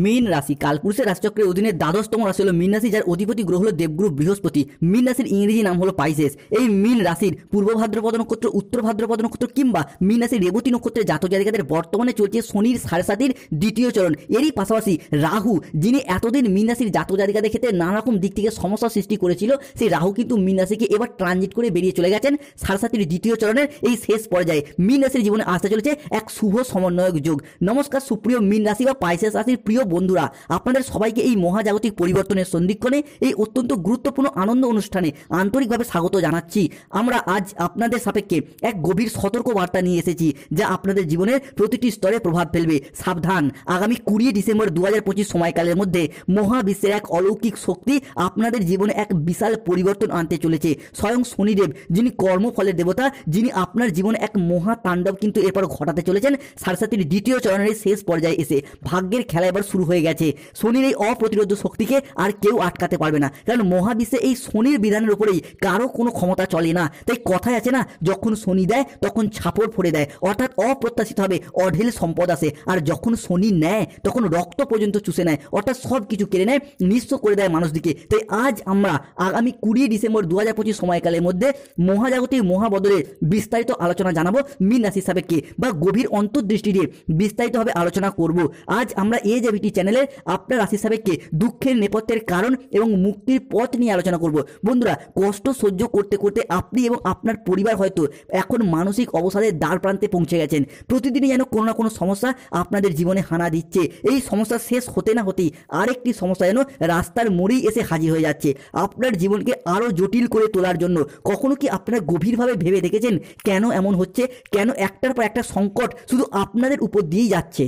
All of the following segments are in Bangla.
মীন রাশি কালপুরুষের রাশিচক্রের অধীনে দ্বাদশতম রাশি হলো মীন রাশি, যার অধিপতি গ্রহ হলো দেবগুরু বৃহস্পতি। মীন রাশির ইংরেজি নাম হলো পাইসেস। এই মীন রাশির পূর্ব ভাদ্রপদ নক্ষত্র, উত্তর ভাদ্রপদ নক্ষত্র কিংবা মীন রাশির রেবতী নক্ষত্রের জাতক জাতিকাদের বর্তমানে চলছে শনির 7.5 দ্বিতীয় চরণ। এরই পাশাপাশি রাহু, যিনি এতদিন মীন রাশির জাতক জাতিকাদের ক্ষেত্রে নানা রকম দিক থেকে সমস্যা সৃষ্টি করেছিল, সেই রাহু কিন্তু মীন রাশিকে এবার ট্রানজিট করে বেরিয়ে চলে গেছেন 7.5 দ্বিতীয় চরণের এই শেষ পর্যায়ে। মীন রাশির জীবনে আসতে চলেছে এক শুভ সমন্বয়ক যোগ। নমস্কার সুপ্রিয় মীন রাশি বা পাইসেস রাশির প্রিয় বন্ধুরা, আপনাদের সবাইকে এই মহাজাগতিক পরিবর্তনের সন্ধিক্ষণে এই অত্যন্ত গুরুত্বপূর্ণ আনন্দ অনুষ্ঠানে আন্তরিকভাবে স্বাগত জানাচ্ছি। আমরা আজ আপনাদের সাপেক্ষে এক গভীর সতর্ক বার্তা নিয়ে এসেছি, যা আপনাদের জীবনের প্রতিটি স্তরে প্রভাব ফেলবে। সাবধান, আগামী 20 ডিসেম্বর 2025 সময়কালের মধ্যে মহাবিশ্বের এক অলৌকিক শক্তি আপনাদের জীবনে এক বিশাল পরিবর্তন আনতে চলেছে। স্বয়ং শনিদেব, যিনি কর্মফলের দেবতা, যিনি আপনার জীবনে এক মহা তাণ্ডব কিন্তু এরপর ঘটাতে চলেছেন 7.5 দ্বিতীয় চরণের শেষ পর্যায়ে এসে। ভাগ্যের খেলা এবার শুরু হয়ে গেছে। শনির এই অপ্রতিরোধ শক্তিকে আর কেউ আটকাতে পারবে না, কারণ মহাবিশ্বে এই শনির বিধানের উপরেই কারো কোনো ক্ষমতা চলে না। তাই কথায় আছে না, যখন শনি দেয় তখন ছাপড় ফোড়ে দেয়, অর্থাৎ অপ্রত্যাশিতভাবে অঢেল সম্পদ আসে। আর যখন শনি নেয় তখন রক্ত পর্যন্ত চুষে নেয়, অর্থাৎ সব কিছু কেড়ে নেয়, নিঃস্ব করে দেয় মানুষদিকে। তাই আজ আমরা আগামী 20 ডিসেম্বর 2025 সময়কালের মধ্যে মহাজাগতিক মহাবদলের বিস্তারিত আলোচনা জানাবো মীন রাশির সাপেক্ষে, বা গভীর অন্তর্দৃষ্টি দিয়ে বিস্তারিতভাবে আলোচনা করব। আজ আমরা AJVT চ্যানেলের আপনার রাশির সাপেক্ষে দুঃখের নেপথ্যের কারণ এবং মুক্তির পথ নিয়ে আলোচনা করব। বন্ধুরা, কষ্ট সহ্য করতে করতে আপনি এবং আপনার পরিবার হয়তো এখন মানসিক অবসাদের দ্বার প্রান্তে পৌঁছে গেছেন। প্রতিদিনই যেন কোনো না কোনো সমস্যা আপনাদের জীবনে হানা দিচ্ছে। এই সমস্যা শেষ হতে না হতেই আরেকটি সমস্যা যেন রাস্তার মোড়েই এসে হাজির হয়ে যাচ্ছে, আপনার জীবনকে আরও জটিল করে তোলার জন্য। কখনো কি আপনারা গভীরভাবে ভেবে দেখেছেন কেন এমন হচ্ছে? কেন একটার পর একটা সংকট শুধু আপনাদের উপর দিয়েই যাচ্ছে?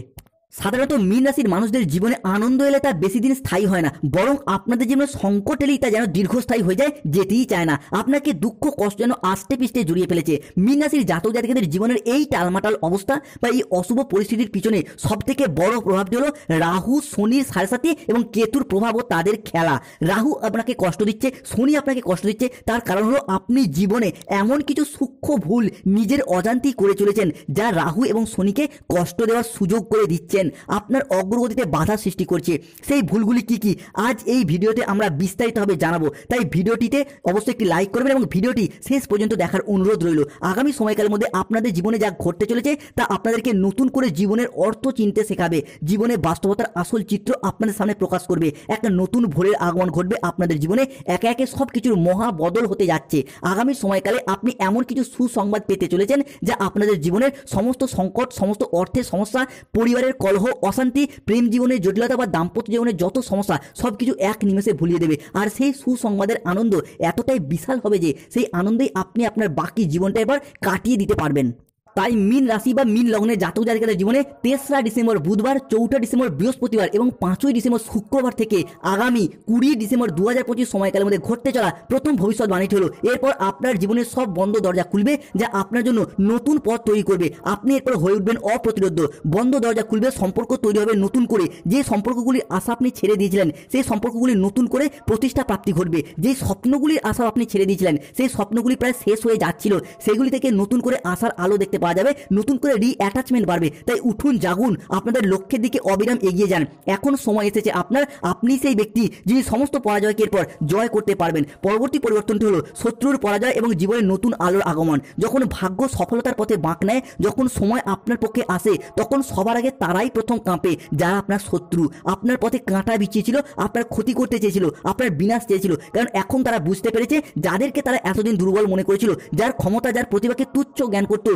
সাধারণত মীন রাশির মানুষদের জীবনে আনন্দ এলে তা বেশি দিন স্থায়ী হয় না, বরং আপনাদের জীবনে সংকট এলেই তা যেন দীর্ঘস্থায়ী হয়ে যায়, যেতেই চায় না। আপনাকে দুঃখ কষ্ট যেন আষ্টে পিষ্টে জড়িয়ে ফেলেছে। মীন রাশির জাতক জাতিকাদের জীবনের এই টালমাটাল অবস্থা বা এই অশুভ পরিস্থিতির পিছনে সবথেকে বড় প্রভাবটি হলো রাহু, শনির 7.5 এবং কেতুর প্রভাব ও তাদের খেলা। রাহু আপনাকে কষ্ট দিচ্ছে, শনি আপনাকে কষ্ট দিচ্ছে, তার কারণ হলো আপনি জীবনে এমন কিছু সূক্ষ্ম ভুল নিজের অজান্তেই করে চলেছেন, যা রাহু এবং শনিকে কষ্ট দেওয়ার সুযোগ করে দিচ্ছে, আপনার অগ্রগতিতে বাধা সৃষ্টি করছে। সেই ভুলগুলি কি কি আজ এই ভিডিওতে আমরা বিস্তারিতভাবে জানাবো। তাই ভিডিওটিতে অবশ্যই একটি লাইক করবেন এবং ভিডিওটি শেষ পর্যন্ত দেখার অনুরোধ রইল। আগামী সময়কালের মধ্যে আপনাদের জীবনে যা ঘটতে চলেছে তা আপনাদেরকে নতুন করে জীবনের অর্থ চিনতে শেখাবে, জীবনের বাস্তবতার আসল চিত্র আপনাদের সামনে প্রকাশ করবে। একটা নতুন ভোরের আগমন ঘটবে আপনাদের জীবনে, একে একে সব কিছুর মহা বদল হতে যাচ্ছে। আগামী সময়কালে আপনি এমন কিছু সুসংবাদ পেতে চলেছেন যা আপনাদের জীবনের সমস্ত সংকট, সমস্ত অর্থের সমস্যা, পরিবারের কলহ, অশান্তি, প্রেম জীবনের জটিলতা বা দাম্পত্য জীবনের যত সমস্যা সবকিছু এক নিমেষে ভুলিয়ে দেবে। আর সেই সুসংবাদের আনন্দ এতটাই বিশাল হবে যে সেই আনন্দেই আপনি আপনার বাকি জীবনটা এবার কাটিয়ে দিতে পারবেন। তাই মীন রাশি বা মীন লগ্নের জাতক জাতিকাদের জীবনে 3রা ডিসেম্বর বুধবার, 4ঠা ডিসেম্বর বৃহস্পতিবার এবং 5ই ডিসেম্বর শুক্রবার থেকে আগামী 20 ডিসেম্বর 2025 সময়কালের মধ্যে ঘটতে চলা প্রথম ভবিষ্যৎবাণীটি হলো, এরপর আপনার জীবনের সব বন্ধ দরজা খুলবে, যা আপনার জন্য নতুন পথ তৈরি করবে। আপনি এরপর হয়ে উঠবেন অপ্রতিরোধ্য। বন্ধ দরজা খুলবে, সম্পর্ক তৈরি হবে নতুন করে। যে সম্পর্কগুলির আশা আপনি ছেড়ে দিয়েছিলেন সেই সম্পর্কগুলি নতুন করে প্রতিষ্ঠা প্রাপ্তি ঘটবে। যে স্বপ্নগুলির আশা আপনি ছেড়ে দিয়েছিলেন সেই স্বপ্নগুলি প্রায় শেষ হয়ে যাচ্ছিল, সেগুলি থেকে নতুন করে আশার আলো দেখতে পাওয়া যাবে, নতুন করে রিঅ্যাটাচমেন্ট বাড়বে। তাই উঠুন, জাগুন, আপনাদের লক্ষ্যের দিকে অবিরাম এগিয়ে যান। এখন সময় এসেছে আপনার। আপনি সেই ব্যক্তি যিনি সমস্ত পরাজয়কে এরপর জয় করতে পারবেন। পরবর্তী পরিবর্তনটি হলো শত্রুর পরাজয় এবং জীবনের নতুন আলোর আগমন। যখন ভাগ্য সফলতার পথে বাঁক নেয়, যখন সময় আপনার পক্ষে আসে, তখন সবার আগে তারাই প্রথম কাঁপে যারা আপনার শত্রু, আপনার পথে কাঁটা বিছিয়েছিল, আপনার ক্ষতি করতে চেয়েছিল, আপনার বিনাশ চেয়েছিল। কারণ এখন তারা বুঝতে পেরেছে যাদেরকে তারা এতদিন দুর্বল মনে করেছিল, যার ক্ষমতা, যার প্রতিভাকে তুচ্ছ জ্ঞান করত,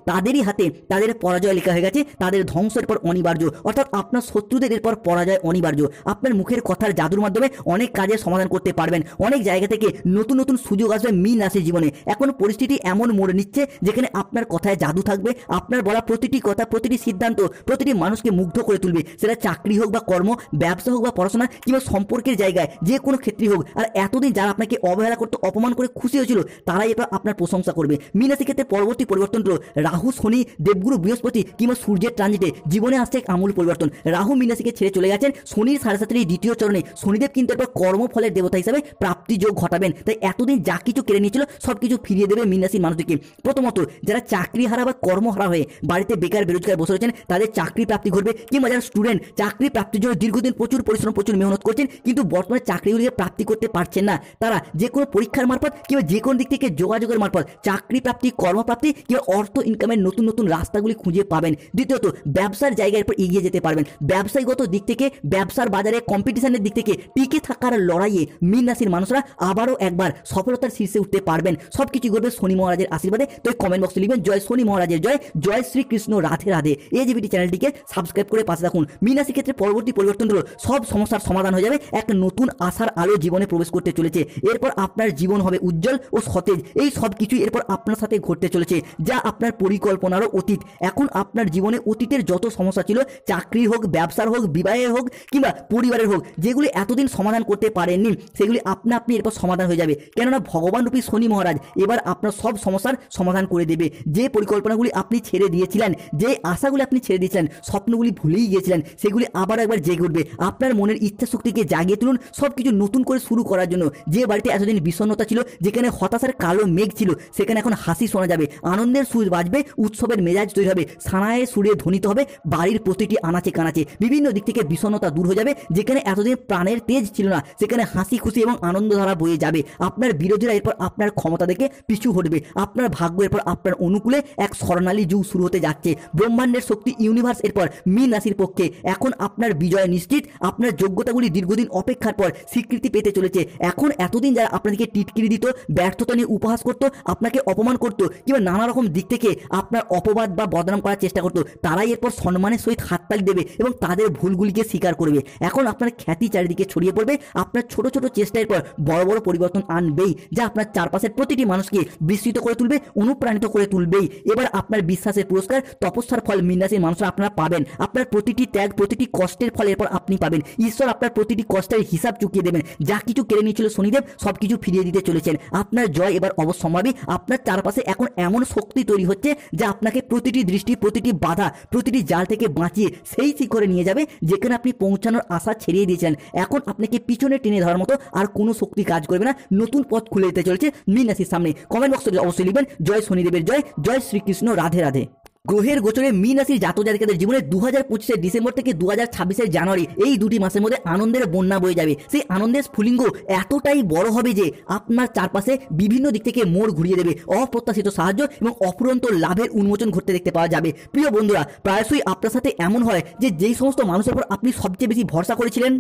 তাদেরই হাতে তাদের পরাজয় লেখা হয়ে গেছে, তাদের ধ্বংসের পর অনিবার্য। অর্থাৎ আপনার শত্রুদের এরপর পরাজয় অনিবার্য। আপনার মুখের কথার জাদুর মাধ্যমে অনেক কাজের সমাধান করতে পারবেন। অনেক জায়গা থেকে নতুন নতুন সুযোগ আসবে মীন রাশির জীবনে। এখন পরিস্থিতি এমন মোড় নিচ্ছে যেখানে আপনার কথায় জাদু থাকবে। আপনার বলা প্রতিটি কথা, প্রতিটি সিদ্ধান্ত প্রতিটি মানুষকে মুগ্ধ করে তুলবে। সেটা চাকরি হোক বা কর্ম, ব্যবসা হোক বা পড়াশোনা কিংবা সম্পর্কের জায়গায়, যে কোনো ক্ষেত্রে হোক। আর এতদিন যারা আপনাকে অবহেলা করতে, অপমান করে খুশি হয়েছিল, তারাই এবার আপনার প্রশংসা করবে। মীন রাশির ক্ষেত্রে পরবর্তী পরিবর্তন পরিবর্তন হলো রাহু, শনি, দেবগুরু বৃহস্পতি কিংবা সূর্যের ট্রানজিটে জীবনে আসছে এক আমূল পরিবর্তন। রাহু মীন রাশিকে ছেড়ে চলে গেছেন, শনির 7.5 দ্বিতীয় চরণে শনিদেব কিন্তু এরপর কর্মফলের দেবতা হিসাবে প্রাপ্তি যোগ ঘটাবেন। তাই এতদিন যা কিছু কেড়ে নিয়েছিল সব কিছু ফিরিয়ে দেবে মীন রাশির মানুষদেরকে। প্রথমত যারা চাকরি হারা বা কর্মহারা হয়ে বাড়িতে বেকার বেরোজগার বসে রয়েছেন তাদের চাকরি প্রাপ্তি ঘটবে, কিংবা যারা স্টুডেন্ট চাকরি প্রাপ্তির জন্য দীর্ঘদিন প্রচুর পরিশ্রম প্রচুর মেহনত করছেন কিন্তু বর্তমানে চাকরিগুলিকে প্রাপ্তি করতে পারছেন না, তারা যে কোনো পরীক্ষার মারফত কিংবা যে কোনো দিক থেকে যোগাযোগের মারফত চাকরি প্রাপ্তি, কর্মপ্রাপ্তি কিংবা অর্থ ইনকামের নতুন নতুন রাস্তাগুলি খুঁজে পাবেন। দ্বিতীয়ত ব্যবসার জায়গায় এরপর এগিয়ে যেতে পারবেন। ব্যবসায়িকগত দিক থেকে, ব্যবসার বাজারে কম্পিটিশনের দিক থেকে টিকে থাকার লড়াইয়ে মীন রাশির মানুষরা আবারও একবার সফলতার শীর্ষে উঠতে পারবেন। সবকিছু ঘটবে শনি মহারাজের আশীর্বাদে। তো কমেন্ট বক্সে লিখবেন জয় শনি মহারাজের জয়, জয় শ্রীকৃষ্ণ, রাধে রাধে। এজিবিটি চ্যানেলটিকে সাবস্ক্রাইব করে পাশে থাকুন। মীন রাশির ক্ষেত্রে পরবর্তী পরিবর্তন হলো সব সমস্যার সমাধান হয়ে যাবে, একটা নতুন আশার আলো জীবনে প্রবেশ করতে চলেছে। এরপর আপনার জীবন হবে উজ্জ্বল ও সতেজ। এই সব কিছুই এরপর আপনার সাথে ঘটতে চলেছে যা আপনার পরিকল্পনারও অতীত। এখন আপনার জীবনে অতীতের যত সমস্যা ছিল, চাকরির হোক, ব্যবসার হোক, বিবাহের হোক কিংবা পরিবারের হোক, যেগুলি এতদিন সমাধান করতে পারেননি সেগুলি আপনা আপনি এরপর সমাধান হয়ে যাবে। কেননা ভগবান রূপী শনি মহারাজ এবার আপনার সব সমস্যার সমাধান করে দেবে। যে পরিকল্পনাগুলি আপনি ছেড়ে দিয়েছিলেন, যে আশাগুলি আপনি ছেড়ে দিয়েছিলেন, স্বপ্নগুলি ভুলেই গিয়েছিলেন, সেগুলি আবার একবার জেগে উঠবে। আপনার মনের ইচ্ছা শক্তিকে জাগিয়ে তুলুন সব কিছু নতুন করে শুরু করার জন্য। যে বাড়িতে এতদিন বিষণ্ণতা ছিল, যেখানে হতাশার কালো মেঘ ছিল, সেখানে এখন হাসি শোনা যাবে, আনন্দের সুর বাজবে, উৎসবের মেজাজ তৈরি হবে, সানায়ে সুরে ধ্বনিত হবে বাড়ির প্রতিটি আনাচে কানাচে। বিভিন্ন দিক থেকে বিষণ্ণতা দূর হয়ে যাবে। যেখানে এতদিন প্রাণের তেজ ছিল না, সেখানে হাসি খুশি এবং আনন্দধারা বয়ে যাবে। আপনার বিরোধীরা এরপর আপনার ক্ষমতা দেখে পিছু হটবে। আপনার ভাগ্য এরপর আপনার অনুকূলে এক স্বর্ণালী যুগ শুরু হতে যাচ্ছে। ব্রহ্মাণ্ডের শক্তি ইউনিভার্স এরপর মীন রাশির পক্ষে। এখন আপনার বিজয় নিশ্চিত। আপনার যোগ্যতাগুলি দীর্ঘদিন অপেক্ষার পর স্বীকৃতি পেতে চলেছে। এখন এতদিন যারা আপনাদেরকে টিটকিরি দিত, ব্যর্থতা নিয়ে উপহাস করত, আপনাকে অপমান করত কিংবা নানা রকম দিক থেকে আপনার অপবাদ বা বদনাম করার চেষ্টা করত, তারাই এরপর সম্মানের সহিত হাততালি দেবে এবং তাদের ভুলগুলিকে স্বীকার করবে। এখন আপনার খ্যাতি চারিদিকে ছড়িয়ে পড়বে। আপনার ছোট ছোট চেষ্টার পর বড় বড় পরিবর্তন আনবেই, যা আপনার চারপাশের প্রতিটি মানুষকে বিস্মিত করে তুলবে, অনুপ্রাণিত করে তুলবেই। এবার আপনার বিশ্বাসের পুরস্কার, তপস্যার ফল মীন রাশির মানুষরা আপনারা পাবেন। আপনার প্রতিটি ত্যাগ, প্রতিটি কষ্টের ফল এরপর আপনি পাবেন। ঈশ্বর আপনার প্রতিটি কষ্টের হিসাব চুকিয়ে দেবেন। যা কিছু কেড়ে নিয়েছিল শনিদেব সবকিছু ফিরিয়ে দিতে চলেছেন। আপনার জয় এবার অবশ্যম্ভাবী। আপনার চারপাশে এখন এমন শক্তি তৈরি হচ্ছে যা আপনাকে প্রতিটি দৃষ্টি, প্রতিটি বাধা, প্রতিটি জাল থেকে বাঁচিয়ে সেই শিখরে নিয়ে যাবে যেখানে আপনি পৌঁছানোর আশা ছেড়িয়ে দিয়েছেন। এখন আপনাকে পিছনে টেনে ধরার মতো আর কোনো শক্তি কাজ করবে না। নতুন পথ খুলে দিতে চলেছে মীন রাশির সামনে। কমেন্ট বক্সে অবশ্যই লিখবেন জয় শনিদেবের জয়, জয় শ্রীকৃষ্ণ, রাধে রাধে। গ্রহের গোচরে মীন রাশির জাতক জাতিকাদের জীবনে 2025 ডিসেম্বর থেকে 2026 জানুয়ারি এই দুটি মাসের মধ্যে আনন্দের বন্যা বয়ে যাবে। সেই আনন্দের স্ফুলিঙ্গ এতটাই বড় হবে যে আপনার চারপাশে বিভিন্ন দিক থেকে মোড় ঘুরিয়ে দেবে। অপ্রত্যাশিত সাহায্য এবং অফুরন্ত লাভের উন্মোচন ঘটতে দেখতে পাওয়া যাবে। প্রিয় বন্ধুরা, প্রায়শই আপনার সাথে এমন হয় যে যেই সমস্ত মানুষের উপর আপনি সবচেয়ে বেশি ভরসা করেছিলেন,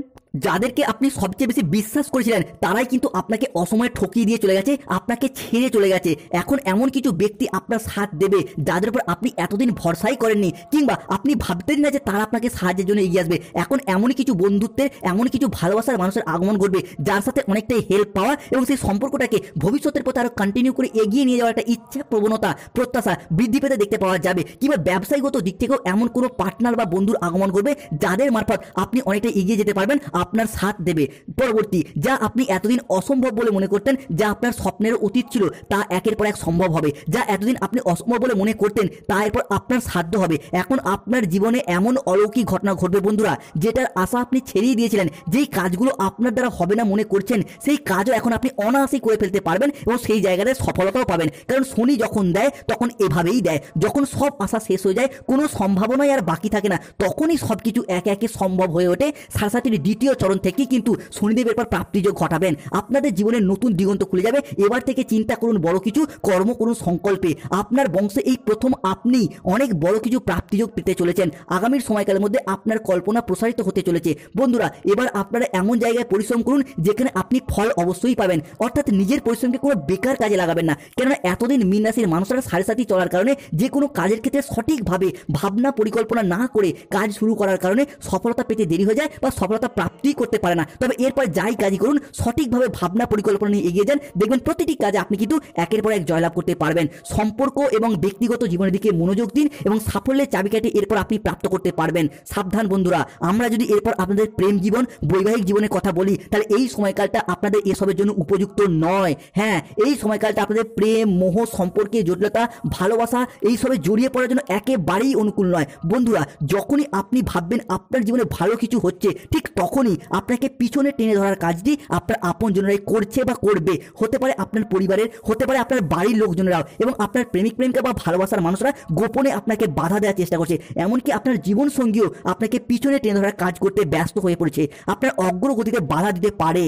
যাদেরকে আপনি সবচেয়ে বেশি বিশ্বাস করেছিলেন, তারাই কিন্তু আপনাকে অসময়ে ঠকিয়ে দিয়ে চলে গেছে, আপনাকে ছেড়ে চলে গেছে। এখন এমন কিছু ব্যক্তি আপনার সাথ দেবে যাদের উপর আপনি এতদিন ভরসাই করেননি, কিংবা আপনি ভাবতেন না যে তারা আপনাকে সাহায্যের জন্য এগিয়ে আসবে। এখন এমনই কিছু বন্ধুত্বের, এমনই কিছু ভালোবাসার মানুষের আগমন ঘটবে যার সাথে অনেকটাই হেল্প পাওয়া এবং সেই সম্পর্কটাকে ভবিষ্যতের পথে আরো কন্টিনিউ করে এগিয়ে নিয়ে যাওয়ার একটা ইচ্ছা, প্রবণতা, প্রত্যাশা বৃদ্ধি পেতে দেখতে পাওয়া যাবে। কিংবা ব্যবসায়িকগত দিক থেকেও এমন কোনো পার্টনার বা বন্ধুর আগমন ঘটবে যাদের মারফত আপনি অনেকটা এগিয়ে যেতে পারবেন, আপনার সাথ দেবে। পরবর্তী যা আপনি এতদিন অসম্ভব বলে মনে করতেন, যা আপনার স্বপ্নের অতীত ছিল, তা একের পর এক সম্ভব হবে। যা এতদিন আপনি অসম্ভব বলে মনে করতেন, তা এরপর আপনার সাধ্য হবে। এখন আপনার জীবনে এমন অলৌকিক ঘটনা ঘটবে বন্ধুরা, যেটার আশা আপনি ছেড়েই দিয়েছিলেন। যেই কাজগুলো আপনার দ্বারা হবে না মনে করছেন, সেই কাজও এখন আপনি অনায়াসেই করে ফেলতে পারবেন এবং সেই জায়গাতে সফলতাও পাবেন। কারণ শনি যখন দেয় তখন এভাবেই দেয়। যখন সব আশা শেষ হয়ে যায়, কোনো সম্ভাবনাই আর বাকি থাকে না, তখনই সবকিছু একে একে সম্ভব হয়ে ওঠে। সাড়ে দ্বিতীয় চরণ থেকে কিন্তু শনিদেবের পর প্রাপ্তিযোগ ঘটাবেন। আপনাদের জীবনের নতুন দিগন্ত খুলে যাবে। এবার থেকে চিন্তা করুন বড় কিছু, কর্ম করুন সংকল্পে। আপনার বংশে এই প্রথম আপনি অনেক বড় কিছু প্রাপ্তিযোগ পেতে চলেছেন। আগামীর সময়কালের মধ্যে আপনার কল্পনা প্রসারিত হতে চলেছে। বন্ধুরা, এবার আপনারা এমন জায়গায় পরিশ্রম করুন যেখানে আপনি ফল অবশ্যই পাবেন। অর্থাৎ নিজের পরিশ্রমকে কোনো বেকার কাজে লাগাবেন না। কেননা এতদিন মীন রাশির মানুষরা সাড়ে সাথী চলার কারণে যে কোনো কাজের ক্ষেত্রে সঠিকভাবে ভাবনা পরিকল্পনা না করে কাজ শুরু করার কারণে সফলতা পেতে দেরি হয়ে যায় বা সফলতা প্রাপ্তি প্রাপ্তি করতে পারে না। তবে এরপর যাই কাজই করুন সঠিকভাবে ভাবনা পরিকল্পনা নিয়ে এগিয়ে যান, দেখবেন প্রতিটি কাজে আপনি কিন্তু একের পর এক জয়লাভ করতে পারবেন। সম্পর্ক এবং ব্যক্তিগত জীবনের দিকে মনোযোগ দিন এবং সাফল্যের চাবিকাঠি এরপর আপনি প্রাপ্ত করতে পারবেন। সাবধান বন্ধুরা, আমরা যদি এরপর আপনাদের প্রেম জীবন, বৈবাহিক জীবনের কথা বলি, তাহলে এই সময়কালটা আপনাদের এসবের জন্য উপযুক্ত নয়। হ্যাঁ, এই সময়কালটা আপনাদের প্রেম, মোহ, সম্পর্কে জটিলতা, ভালোবাসা এইসবে জড়িয়ে পড়ার জন্য একেবারেই অনুকূল নয়। বন্ধুরা, যখনই আপনি ভাববেন আপনার জীবনে ভালো কিছু হচ্ছে, ঠিক তখনই আপনাকে পিছনে টেনে ধরার কাজটি আপনার আপনজনেরাই করছে বা করবে। হতে পারে আপনার পরিবারের, হতে পারে আপনার বাড়ির লোকজনেরাও, এবং আপনার প্রেমিক প্রেমিকা বা ভালোবাসার মানুষরা গোপনে আপনাকে বাধা দেওয়ার চেষ্টা করছে। এমনকি আপনার জীবন সঙ্গীও আপনাকে পিছনে টেনে ধরার কাজ করতে ব্যস্ত হয়ে পড়েছে, আপনার অগ্রগতিতে বাধা দিতে পারে।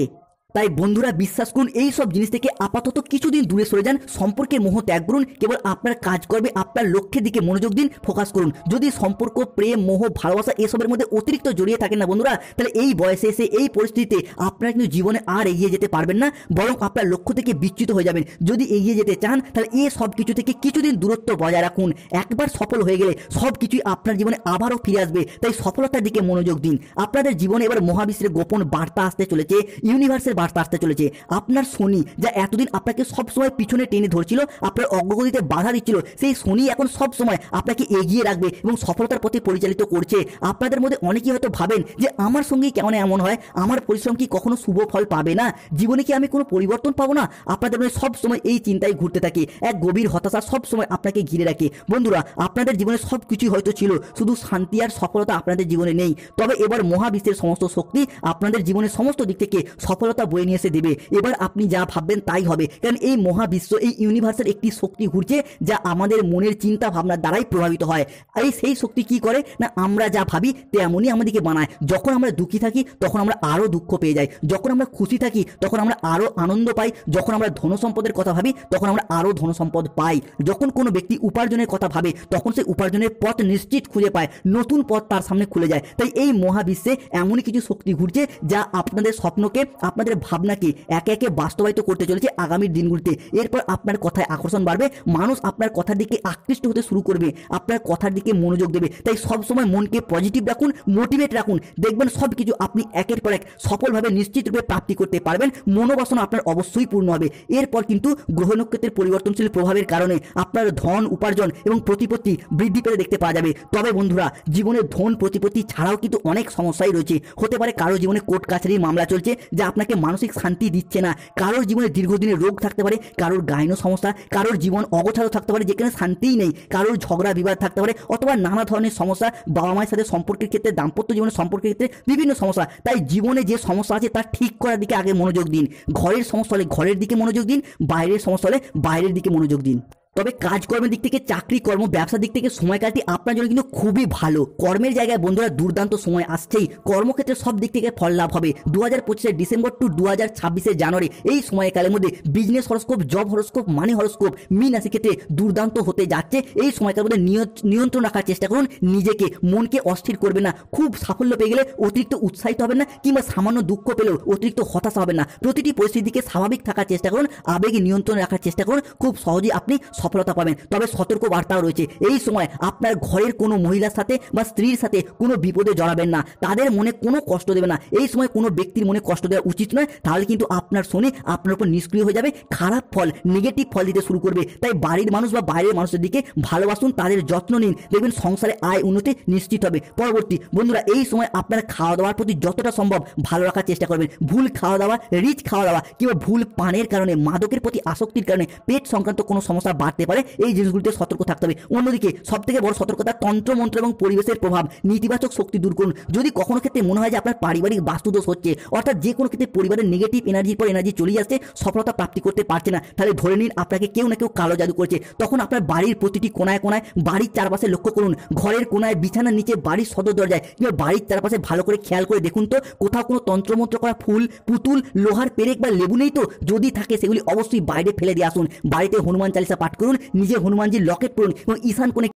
তাই বন্ধুরা, বিশ্বাস করুন, এই সব জিনিস থেকে আপাতত কিছুদিন দূরে সরে যান, সম্পর্কের মোহ ত্যাগ করুন, কেবল আপনার কাজকর্মে আপনার লক্ষ্যের দিকে মনোযোগ দিন, ফোকাস করুন। যদি সম্পর্ক, প্রেম, মোহ, ভালোবাসা এসবের মধ্যে অতিরিক্ত জড়িয়ে থাকেন না বন্ধুরা, তাহলে এই বয়সে এসে এই পরিস্থিতিতে আপনারা কিন্তু জীবনে আর এগিয়ে যেতে পারবেন না, বরং আপনার লক্ষ্য থেকে বিচ্যুত হয়ে যাবেন। যদি এগিয়ে যেতে চান তাহলে এই সব কিছু থেকে কিছুদিন দূরত্ব বজায় রাখুন। একবার সফল হয়ে গেলে সব কিছুই আপনার জীবনে আবারও ফিরে আসবে, তাই সফলতার দিকে মনোযোগ দিন। আপনাদের জীবনে এবার মহাবিশ্বের গোপন বার্তা আসতে চলেছে, ইউনিভার্সের বার্তা আসতে চলেছে। আপনার শনি, যা এতদিন আপনাকে সবসময় পিছনে টেনে ধরছিল, আপনার অগ্রগতিতে বাধা দিচ্ছিল, সেই শনি এখন সবসময় আপনাকে এগিয়ে রাখবে এবং সফলতার পথে পরিচালিত করছে। আপনাদের মধ্যে অনেকেই হয়তো ভাবেন যে আমার সঙ্গেই কেমন এমন হয়, আমার পরিশ্রম কি কখনো শুভ ফল পাবে না, জীবনে কি আমি কোনো পরিবর্তন পাবো না? আপনাদের মধ্যে সবসময় এই চিন্তাই ঘুরতে থাকে, এক গভীর হতাশা সবসময় আপনাকে ঘিরে রাখে। বন্ধুরা, আপনাদের জীবনে সব কিছুই হয়তো ছিল, শুধু শান্তি আর সফলতা আপনাদের জীবনে নেই। তবে এবার মহাবিশ্বের সমস্ত শক্তি আপনাদের জীবনের সমস্ত দিক থেকে সফলতা বয়ে নিয়ে এসে দেবে। এবার আপনি যা ভাববেন তাই হবে, কারণ এই মহাবিশ্ব, এই ইউনিভার্সের একটি শক্তি ঘুরছে যা আমাদের মনের চিন্তা ভাবনার দ্বারাই প্রভাবিত হয়। আর সেই শক্তি কি করে না, আমরা যা ভাবি তেমনই আমাদেরকে বানায়। যখন আমরা দুঃখী থাকি তখন আমরা আরও দুঃখ পেয়ে যাই, যখন আমরা খুশি থাকি তখন আমরা আরও আনন্দ পাই, যখন আমরা ধন সম্পদের কথা ভাবি তখন আমরা আরও ধন সম্পদ পাই, যখন কোনো ব্যক্তি উপার্জনের কথা ভাবে তখন সে উপার্জনের পথ নিশ্চিত খুঁজে পায়, নতুন পথ তার সামনে খুলে যায়। তাই এই মহাবিশ্বে এমনই কিছু শক্তি ঘুরছে যা আপনাদের স্বপ্নকে, আপনাদের ভাবনাকে একে একে বাস্তবায়িত করতে চলেছে আগামী দিনগুলিতে। এরপর আপনার কথায় আকর্ষণ বাড়বে, মানুষ আপনার কথার দিকে আকৃষ্ট হতে শুরু করবে, আপনার কথার দিকে মনোযোগ দেবে। তাই সবসময় মনকে পজিটিভ রাখুন, মোটিভেট রাখুন, দেখবেন সব কিছু আপনি একের পর এক সফলভাবে নিশ্চিতরূপে প্রাপ্তি করতে পারবেন। মনোবাসনা আপনার অবশ্যই পূর্ণ হবে। এরপর কিন্তু গ্রহ নক্ষত্রের পরিবর্তনশীল প্রভাবের কারণে আপনার ধন, উপার্জন এবং প্রতিপত্তি বৃদ্ধি পেতে দেখতে পাওয়া যাবে। তবে বন্ধুরা, জীবনে ধন, প্রতিপত্তি ছাড়াও কিন্তু অনেক সমস্যাই রয়েছে। হতে পারে কারো জীবনে কোর্ট কাছারির মামলা চলছে যা আপনাকে মানসিক শান্তি দিচ্ছে না, কারোর জীবনে দীর্ঘদিনের রোগ থাকতে পারে, কারোর গাইনো সমস্যা, কারোর জীবন অগোছালো থাকতে পারে যেখানে শান্তিই নেই, কারোর ঝগড়া বিবাদ থাকতে পারে, অথবা নানা ধরনের সমস্যা, বাবা মায়ের সাথে সম্পর্কের ক্ষেত্রে, দাম্পত্য জীবনের সম্পর্কের ক্ষেত্রে বিভিন্ন সমস্যা। তাই জীবনে যে সমস্যা আছে তা ঠিক করার দিকে আগে মনোযোগ দিন। ঘরের সমস্যা হলে ঘরের দিকে মনোযোগ দিন, বাইরের সমস্যা হলে বাইরের দিকে মনোযোগ দিন। তবে কাজকর্মের দিক থেকে, চাকরি, কর্ম, ব্যবসার দিক থেকে সময়কালটি আপনার জন্য কিন্তু খুবই ভালো। কর্মের জায়গায় বন্ধুরা দুর্দান্ত সময় আসছেই, কর্মক্ষেত্রে সব দিক থেকে ফল লাভ হবে। 2025 ডিসেম্বর টু 2026 জানুয়ারি এই সময়কালের মধ্যে বিজনেস হরস্কোপ, জব হরস্কোপ, মানি হরস্কোপ মীন রাশির ক্ষেত্রে দুর্দান্ত হতে যাচ্ছে। এই সময়কালের মধ্যে নিয়ন্ত্রণ রাখার চেষ্টা করুন নিজেকে, মনকে অস্থির করবে না। খুব সাফল্য পেয়ে গেলে অতিরিক্ত উৎসাহিত হবেন না, কিংবা সামান্য দুঃখ পেলেও অতিরিক্ত হতাশা হবেন না। প্রতিটি পরিস্থিতিকে স্বাভাবিক থাকার চেষ্টা করুন, আবেগে নিয়ন্ত্রণ রাখার চেষ্টা করুন, খুব সহজেই আপনি সফলতা পাবেন। তবে সতর্ক বার্তাও রয়েছে, এই সময় আপনার ঘরের কোনো মহিলার সাথে বা স্ত্রীর সাথে কোনো বিপদে জড়াবেন না, তাদের মনে কোনো কষ্ট দেবে না। এই সময় কোনো ব্যক্তির মনে কষ্ট দেওয়া উচিত নয়, তাহলে কিন্তু আপনার শনি আপনার উপর নিষ্ক্রিয় হয়ে যাবে, খারাপ ফল, নেগেটিভ ফল দিতে শুরু করবে। তাই বাড়ির মানুষ বা বাইরের মানুষের দিকে ভালোবাসুন, তাদের যত্ন নিন, দেখবেন সংসারে আয় উন্নতি নিশ্চিত হবে। পরবর্তী বন্ধুরা, এই সময় আপনার খাওয়া দাওয়ার প্রতি যতটা সম্ভব ভালো রাখার চেষ্টা করবেন। ভুল খাওয়া দাওয়া, রিচ খাওয়া দাওয়া কিংবা ভুল পানের কারণে, মাদকের প্রতি আসক্তির কারণে পেট সংক্রান্ত কোনো সমস্যা বাড়তে পারে, এই জিনিসগুলিতে সতর্ক থাকতে হবে। অন্যদিকে সবথেকে বড় সতর্কতা, তন্ত্রমন্ত্র এবং পরিবেশের প্রভাব, নেতিবাচক শক্তি দূর করুন। যদি কখনো ক্ষেত্রে মনে হয় যে আপনার পারিবারিক বাস্তুদোষ হচ্ছে, অর্থাৎ যে কোনো ক্ষেত্রে পরিবারের নেগেটিভ এনার্জির পর এনার্জি চলে আসছে, সফলতা প্রাপ্তি করতে পারছে না, তাহলে ধরে নিন আপনাকে কেউ না কেউ কালো জাদু করছে। তখন আপনার বাড়ির প্রতিটি কোনায় কোনায়, বাড়ির চারপাশে লক্ষ্য করুন, ঘরের কোনায়, বিছানার নিচে, বাড়ির সদর দরজায় কিংবা বাড়ির চারপাশে ভালো করে খেয়াল করে দেখুন তো কোথাও কোনো তন্ত্রমন্ত্র করা ফুল, পুতুল, লোহার পেরেক বা লেবু নেই তো? যদি থাকে সেগুলি অবশ্যই বাইরে ফেলে দিয়ে আসুন। বাড়িতে হনুমান চালিসা পাঠ করুন, নিজে হনুমানজির লকেট পড়ুন এবং ঈশান কোণে